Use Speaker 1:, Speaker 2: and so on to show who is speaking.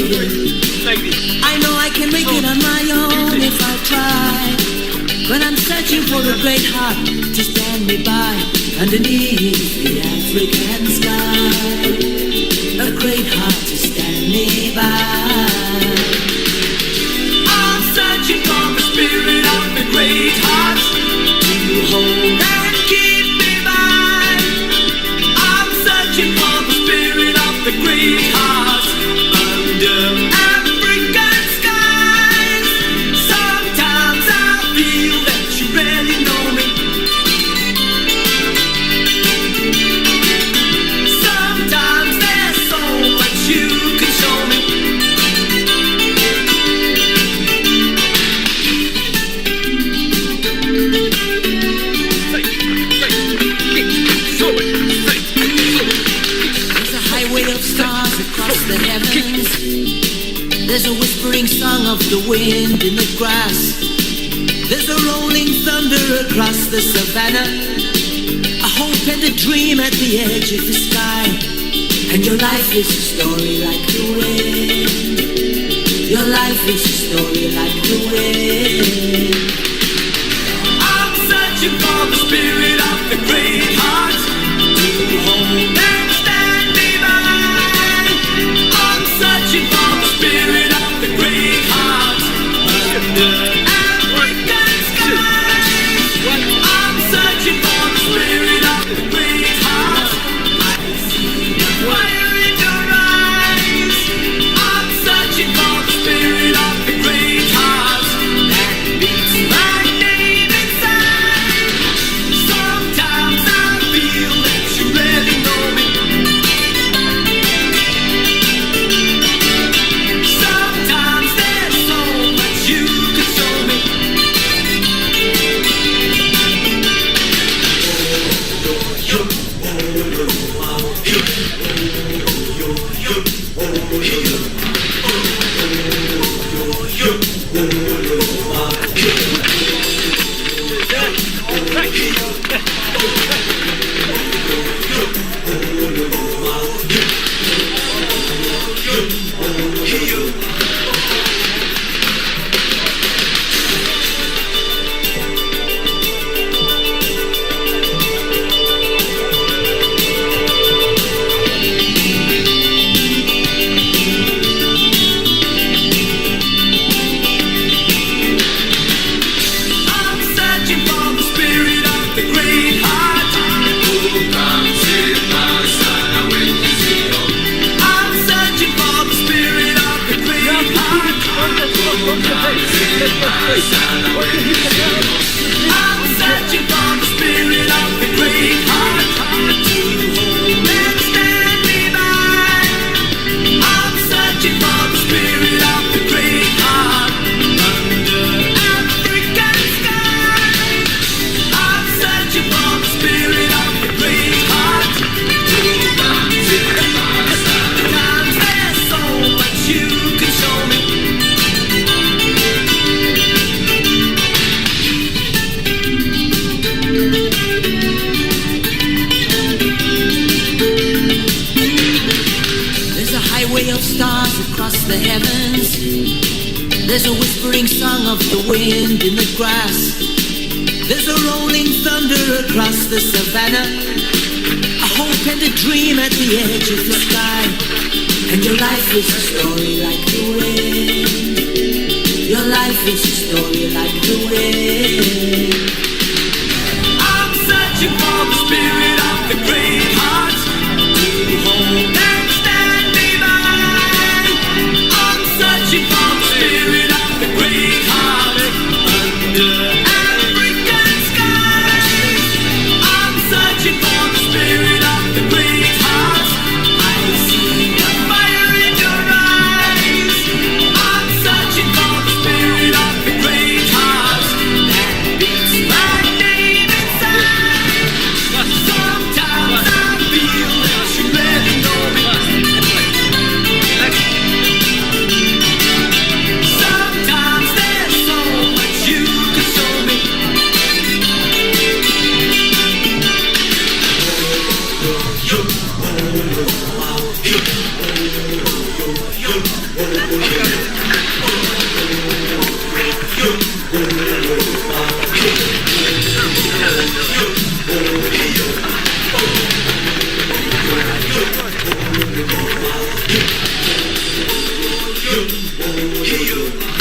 Speaker 1: baby. I know I can make it on my own if I try, but I'm searching for a great heart to stand me by underneath the African sky. A great heart to stand me by. I'm searching for the spirit of the great heart to hold and keep me by. I'm searching for the spirit of the great heart under African skies. Sometimes I feel that you really know me. Sometimes there's so much you can show me. There's a highway of stars across the heavens. There's a whispering song of the wind in the grass. There's a rolling thunder across the savannah. A hope and a dream at the edge of the sky. And your life is a story like the wind. Your life is a story like the wind. I'm searching for the spirit of the great heart to hold and stand me by. I'm searching for the spirit of the great heart under African skies. I'm searching for the spirit of the great heart. I see the fire in your eyes. I'm searching for the spirit of the great heart that beats my name inside. Sometimes I feel that you really know me. Sometimes there's so much you can show me. I'm searching for the spirit of the great heart. I'm searching for the spirit of the great heart. I'm searching for the spirit of the great heart to hold and stand me by. I'm searching for the spirit of the great heart under African skies. I'm searching for the spirit of the great heart. Sometimes there's so much you can show me. There's a highway of stars across the heavens. There's a whispering song of the wind in the grass. There's a rolling thunder across the savannah. A hope and a dream at the edge of the sky. And your life is a story like the wind. Your life is a story like the wind. I'm searching for the spirit of the great heart to hold and stand me by. I'm searching for the spirit of the great heart under African skies. I'm searching for the spirit of the great heart. I see the fire in your eyes. I'm searching for the spirit of the great heart that beats my name inside. Sometimes I feel you.